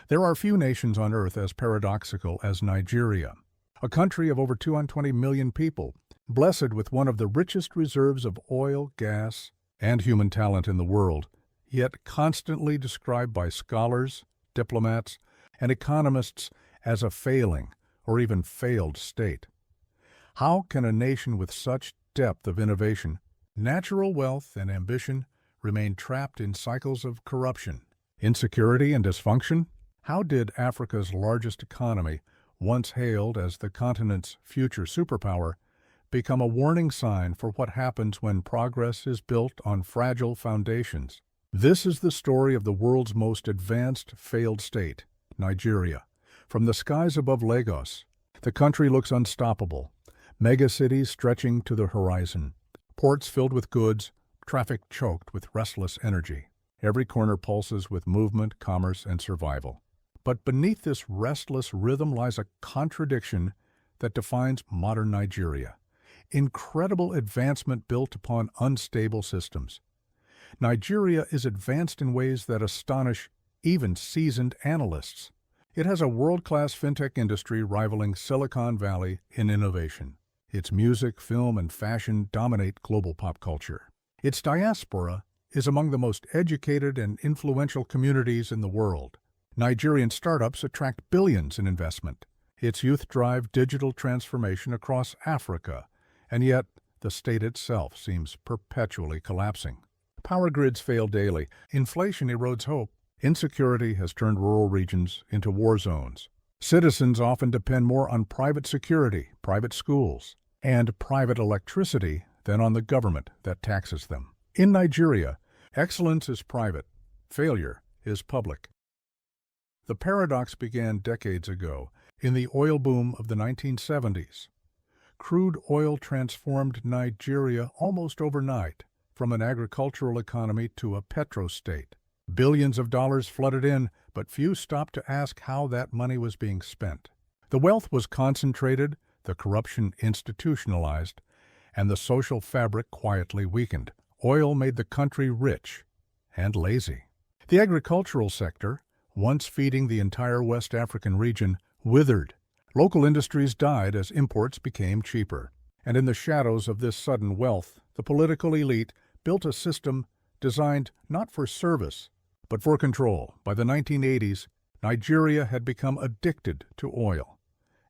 There are few nations on earth as paradoxical as Nigeria, a country of over 220 million people, blessed with one of the richest reserves of oil, gas, and human talent in the world, yet constantly described by scholars, diplomats, and economists as a failing or even failed state. How can a nation with such depth of innovation, natural wealth, and ambition remain trapped in cycles of corruption, insecurity, and dysfunction? How did Africa's largest economy, once hailed as the continent's future superpower, become a warning sign for what happens when progress is built on fragile foundations? This is the story of the world's most advanced failed state, Nigeria. From the skies above Lagos, the country looks unstoppable. Megacities stretching to the horizon, ports filled with goods, traffic choked with restless energy. Every corner pulses with movement, commerce, and survival. But beneath this restless rhythm lies a contradiction that defines modern Nigeria. Incredible advancement built upon unstable systems. Nigeria is advanced in ways that astonish even seasoned analysts. It has a world-class fintech industry rivaling Silicon Valley in innovation. Its music, film, and fashion dominate global pop culture. Its diaspora is among the most educated and influential communities in the world. Nigerian startups attract billions in investment. Its youth drive digital transformation across Africa, and yet the state itself seems perpetually collapsing. Power grids fail daily. Inflation erodes hope. Insecurity has turned rural regions into war zones. Citizens often depend more on private security, private schools, and private electricity than on the government that taxes them. In Nigeria, excellence is private, failure is public. The paradox began decades ago, in the oil boom of the 1970s. Crude oil transformed Nigeria almost overnight, from an agricultural economy to a petrostate. Billions of dollars flooded in, but few stopped to ask how that money was being spent. The wealth was concentrated, the corruption institutionalized, and the social fabric quietly weakened. Oil made the country rich and lazy. The agricultural sector, once feeding the entire West African region, withered. Local industries died as imports became cheaper. And in the shadows of this sudden wealth, the political elite built a system designed not for service, but for control. By the 1980s, Nigeria had become addicted to oil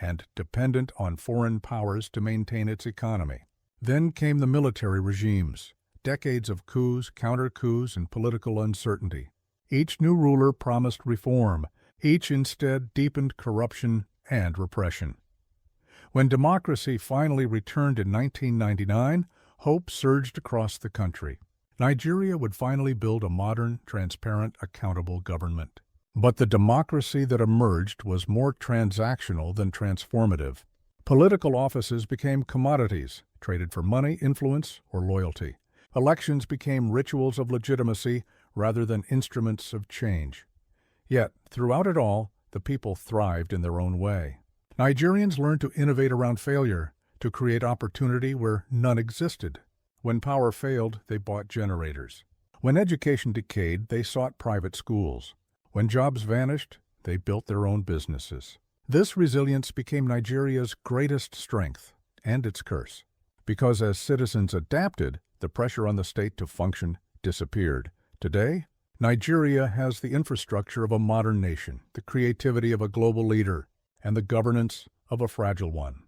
and dependent on foreign powers to maintain its economy. Then came the military regimes, decades of coups, counter-coups, and political uncertainty. Each new ruler promised reform. Each instead deepened corruption and repression. When democracy finally returned in 1999, hope surged across the country. Nigeria would finally build a modern, transparent, accountable government. But the democracy that emerged was more transactional than transformative. Political offices became commodities, traded for money, influence, or loyalty. Elections became rituals of legitimacy rather than instruments of change. Yet, throughout it all, the people thrived in their own way. Nigerians learned to innovate around failure, to create opportunity where none existed. When power failed, they bought generators. When education decayed, they sought private schools. When jobs vanished, they built their own businesses. This resilience became Nigeria's greatest strength and its curse. Because as citizens adapted, the pressure on the state to function disappeared. Today, Nigeria has the infrastructure of a modern nation, the creativity of a global leader, and the governance of a fragile one.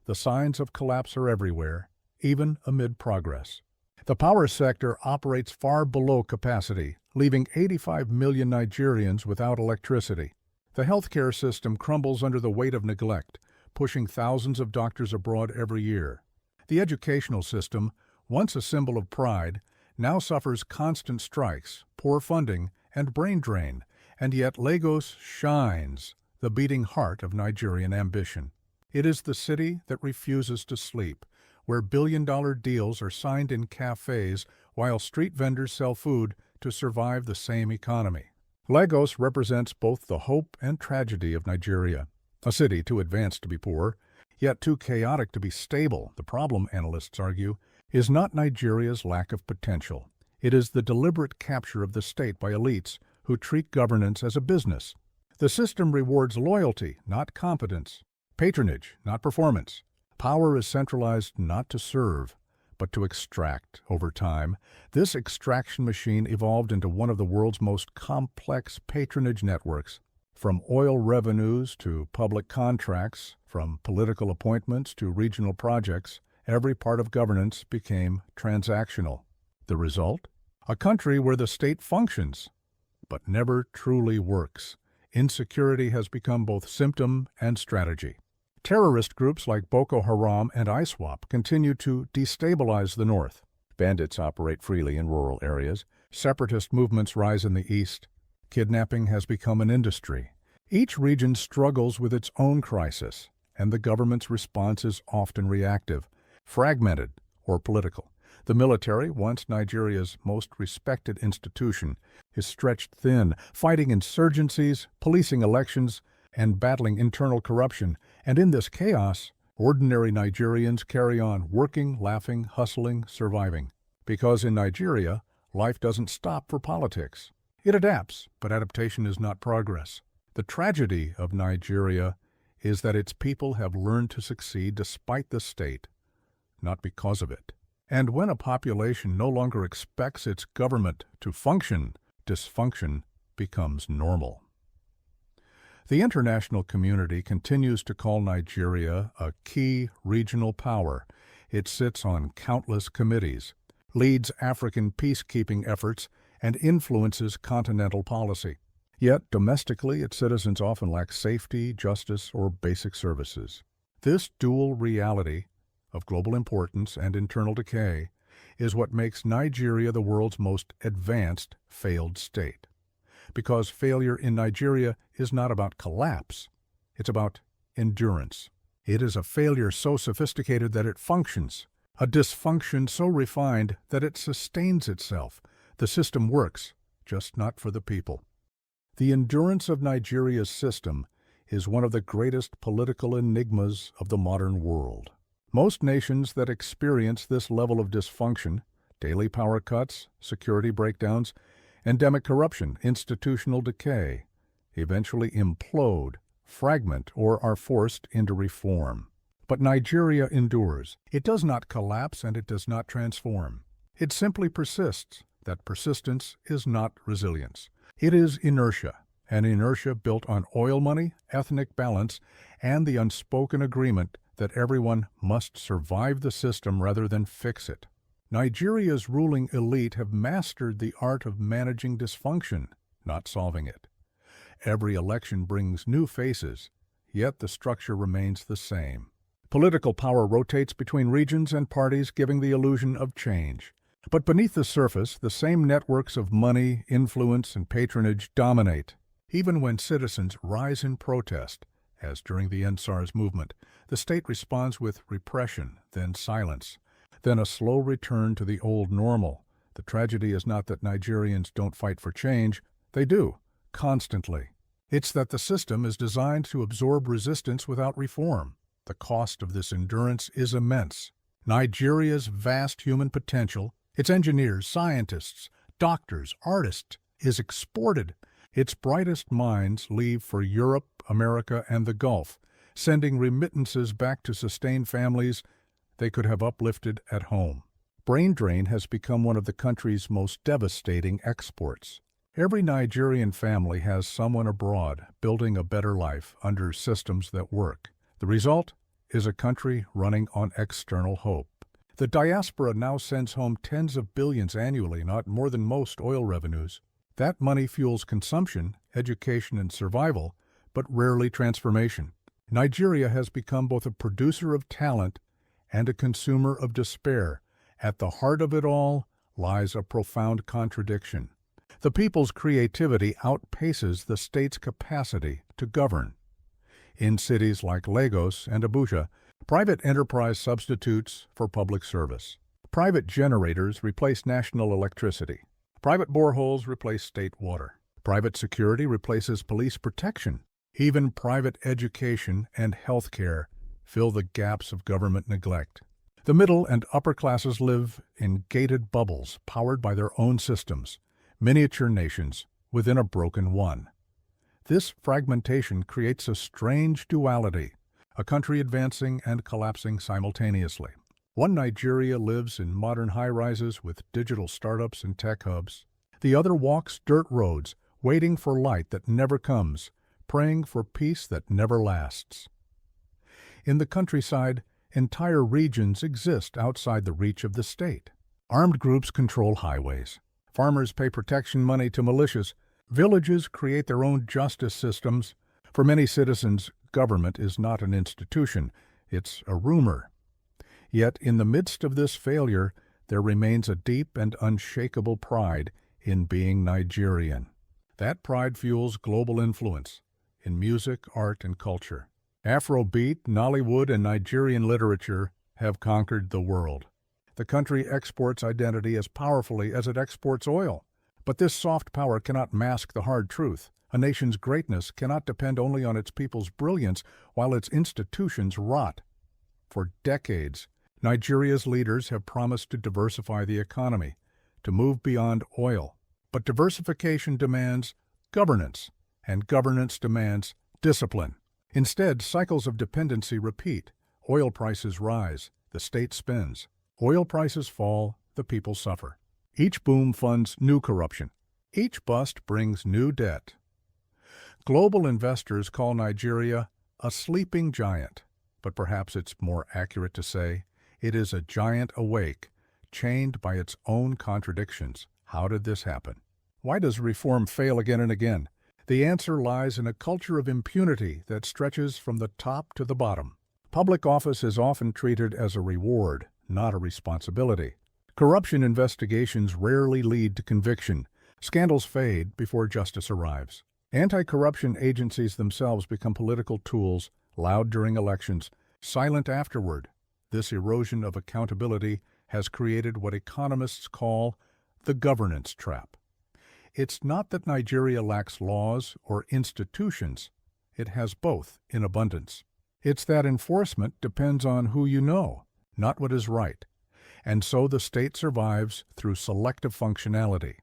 The signs of collapse are everywhere, even amid progress. The power sector operates far below capacity, leaving 85 million Nigerians without electricity. The healthcare system crumbles under the weight of neglect, pushing thousands of doctors abroad every year. The educational system, once a symbol of pride, now suffers constant strikes, poor funding, and brain drain, and yet Lagos shines, the beating heart of Nigerian ambition. It is the city that refuses to sleep, where billion-dollar deals are signed in cafes while street vendors sell food to survive the same economy. Lagos represents both the hope and tragedy of Nigeria. A city too advanced to be poor, yet too chaotic to be stable. The problem, analysts argue, is not Nigeria's lack of potential. It is the deliberate capture of the state by elites who treat governance as a business. The system rewards loyalty, not competence, patronage, not performance. Power is centralized not to serve, but to extract. Over time, this extraction machine evolved into one of the world's most complex patronage networks. From oil revenues to public contracts, from political appointments to regional projects, every part of governance became transactional. The result? A country where the state functions, but never truly works. Insecurity has become both symptom and strategy. Terrorist groups like Boko Haram and ISWAP continue to destabilize the north. Bandits operate freely in rural areas. Separatist movements rise in the east. Kidnapping has become an industry. Each region struggles with its own crisis, and the government's response is often reactive, fragmented, or political. The military, once Nigeria's most respected institution, is stretched thin, fighting insurgencies, policing elections, and battling internal corruption. And in this chaos, ordinary Nigerians carry on working, laughing, hustling, surviving. Because in Nigeria, life doesn't stop for politics. It adapts, but adaptation is not progress. The tragedy of Nigeria is that its people have learned to succeed despite the state, not because of it. And when a population no longer expects its government to function, dysfunction becomes normal. The international community continues to call Nigeria a key regional power. It sits on countless committees, leads African peacekeeping efforts, and influences continental policy. Yet, domestically, its citizens often lack safety, justice, or basic services. This dual reality of global importance and internal decay is what makes Nigeria the world's most advanced failed state. Because failure in Nigeria is not about collapse, it's about endurance. It is a failure so sophisticated that it functions, a dysfunction so refined that it sustains itself. The system works, just not for the people. The endurance of Nigeria's system is one of the greatest political enigmas of the modern world. Most nations that experience this level of dysfunction, daily power cuts, security breakdowns, endemic corruption, institutional decay, eventually implode, fragment, or are forced into reform. But Nigeria endures. It does not collapse and it does not transform. It simply persists. That persistence is not resilience. It is inertia, an inertia built on oil money, ethnic balance, and the unspoken agreement that everyone must survive the system rather than fix it. Nigeria's ruling elite have mastered the art of managing dysfunction, not solving it. Every election brings new faces, yet the structure remains the same. Political power rotates between regions and parties, giving the illusion of change. But beneath the surface, the same networks of money, influence, and patronage dominate. Even when citizens rise in protest, as during the SARS movement, the state responds with repression, then silence, then a slow return to the old normal. The tragedy is not that Nigerians don't fight for change. They do, constantly. It's that the system is designed to absorb resistance without reform. The cost of this endurance is immense. Nigeria's vast human potential, its engineers, scientists, doctors, artists, is exported. Its brightest minds leave for Europe, America, and the Gulf, sending remittances back to sustain families they could have uplifted at home. Brain drain has become one of the country's most devastating exports. Every Nigerian family has someone abroad building a better life under systems that work. The result is a country running on external hope. The diaspora now sends home tens of billions annually, not more than most oil revenues. That money fuels consumption, education, and survival, but rarely transformation. Nigeria has become both a producer of talent and a consumer of despair. At the heart of it all lies a profound contradiction. The people's creativity outpaces the state's capacity to govern. In cities like Lagos and Abuja, private enterprise substitutes for public service. Private generators replace national electricity. Private boreholes replace state water. Private security replaces police protection. Even private education and health care fill the gaps of government neglect. The middle and upper classes live in gated bubbles powered by their own systems, miniature nations within a broken one. This fragmentation creates a strange duality, a country advancing and collapsing simultaneously. One Nigeria lives in modern high-rises with digital startups and tech hubs. The other walks dirt roads, waiting for light that never comes, praying for peace that never lasts. In the countryside, entire regions exist outside the reach of the state. Armed groups control highways. Farmers pay protection money to militias. Villages create their own justice systems. For many citizens, government is not an institution, it's a rumor. Yet, in the midst of this failure, there remains a deep and unshakable pride in being Nigerian. That pride fuels global influence in music, art, and culture. Afrobeat, Nollywood, and Nigerian literature have conquered the world. The country exports identity as powerfully as it exports oil. But this soft power cannot mask the hard truth. A nation's greatness cannot depend only on its people's brilliance while its institutions rot. For decades, Nigeria's leaders have promised to diversify the economy, to move beyond oil. But diversification demands governance, and governance demands discipline. Instead, cycles of dependency repeat. Oil prices rise, the state spends. Oil prices fall, the people suffer. Each boom funds new corruption. Each bust brings new debt. Global investors call Nigeria a sleeping giant, but perhaps it's more accurate to say it is a giant awake, chained by its own contradictions. How did this happen? Why does reform fail again and again? The answer lies in a culture of impunity that stretches from the top to the bottom. Public office is often treated as a reward, not a responsibility. Corruption investigations rarely lead to conviction. Scandals fade before justice arrives. Anti-corruption agencies themselves become political tools, loud during elections, silent afterward. This erosion of accountability has created what economists call the governance trap. It's not that Nigeria lacks laws or institutions. It has both in abundance. It's that enforcement depends on who you know, not what is right. And so the state survives through selective functionality.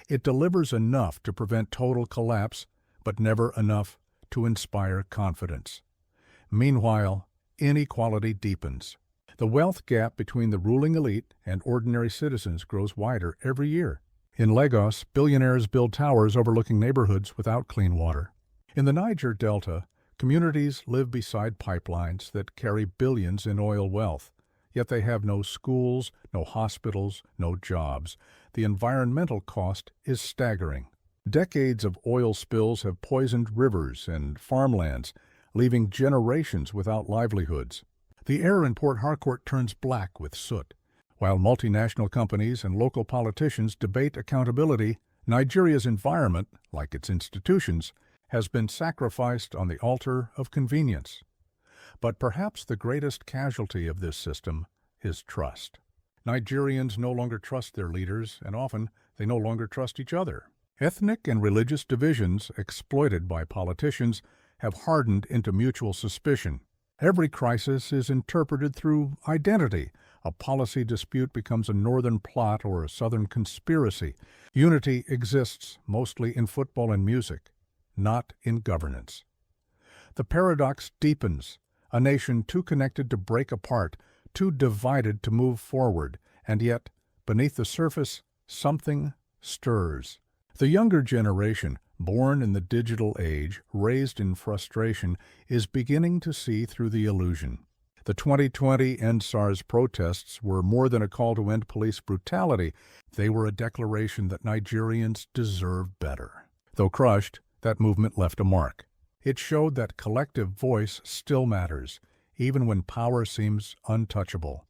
It delivers enough to prevent total collapse, but never enough to inspire confidence. Meanwhile, inequality deepens. The wealth gap between the ruling elite and ordinary citizens grows wider every year. In Lagos, billionaires build towers overlooking neighborhoods without clean water. In the Niger Delta, communities live beside pipelines that carry billions in oil wealth. Yet they have no schools, no hospitals, no jobs. The environmental cost is staggering. Decades of oil spills have poisoned rivers and farmlands, leaving generations without livelihoods. The air in Port Harcourt turns black with soot. While multinational companies and local politicians debate accountability, Nigeria's environment, like its institutions, has been sacrificed on the altar of convenience. But perhaps the greatest casualty of this system is trust. Nigerians no longer trust their leaders, and often they no longer trust each other. Ethnic and religious divisions, exploited by politicians, have hardened into mutual suspicion. Every crisis is interpreted through identity. A policy dispute becomes a northern plot or a southern conspiracy. Unity exists mostly in football and music, not in governance. The paradox deepens. A nation too connected to break apart, too divided to move forward, and yet, beneath the surface, something stirs. The younger generation, born in the digital age, raised in frustration, is beginning to see through the illusion. The 2020 End SARS protests were more than a call to end police brutality. They were a declaration that Nigerians deserve better. Though crushed, that movement left a mark. It showed that collective voice still matters, even when power seems untouchable.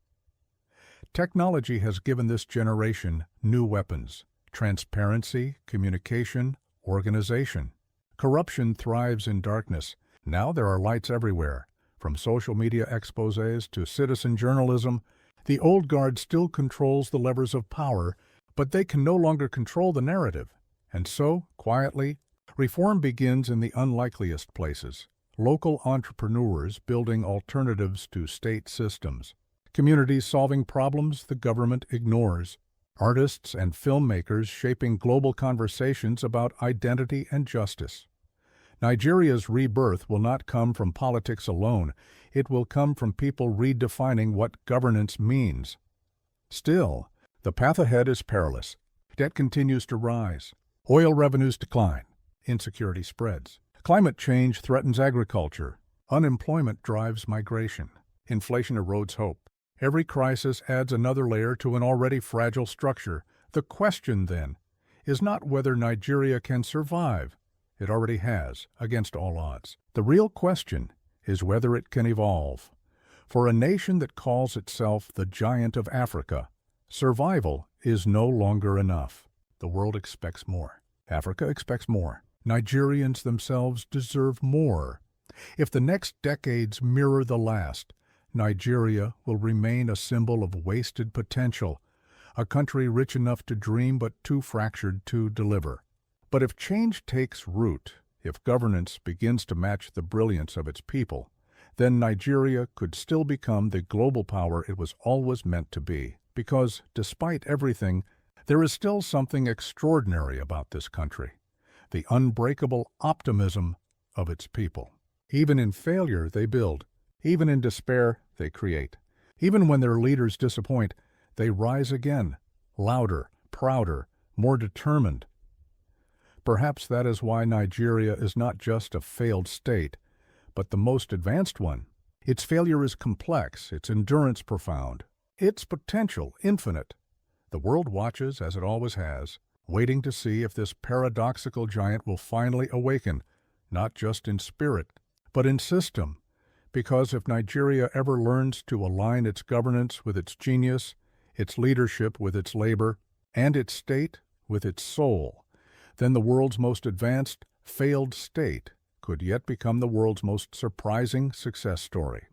Technology has given this generation new weapons: transparency, communication, organization. Corruption thrives in darkness. Now there are lights everywhere. From social media exposés to citizen journalism, the old guard still controls the levers of power, but they can no longer control the narrative. And so, quietly, reform begins in the unlikeliest places. Local entrepreneurs building alternatives to state systems. Communities solving problems the government ignores. Artists and filmmakers shaping global conversations about identity and justice. Nigeria's rebirth will not come from politics alone. It will come from people redefining what governance means. Still, the path ahead is perilous. Debt continues to rise. Oil revenues decline. Insecurity spreads. Climate change threatens agriculture. Unemployment drives migration. Inflation erodes hope. Every crisis adds another layer to an already fragile structure. The question, then, is not whether Nigeria can survive. It already has, against all odds. The real question is whether it can evolve. For a nation that calls itself the giant of Africa, survival is no longer enough. The world expects more. Africa expects more. Nigerians themselves deserve more. If the next decades mirror the last, Nigeria will remain a symbol of wasted potential, a country rich enough to dream but too fractured to deliver. But if change takes root, if governance begins to match the brilliance of its people, then Nigeria could still become the global power it was always meant to be. Because, despite everything, there is still something extraordinary about this country, the unbreakable optimism of its people. Even in failure, they build. Even in despair, they create. Even when their leaders disappoint, they rise again, louder, prouder, more determined. Perhaps that is why Nigeria is not just a failed state, but the most advanced one. Its failure is complex, its endurance profound, its potential infinite. The world watches, as it always has, waiting to see if this paradoxical giant will finally awaken, not just in spirit, but in system. Because if Nigeria ever learns to align its governance with its genius, its leadership with its labor, and its state with its soul, then the world's most advanced, failed state could yet become the world's most surprising success story.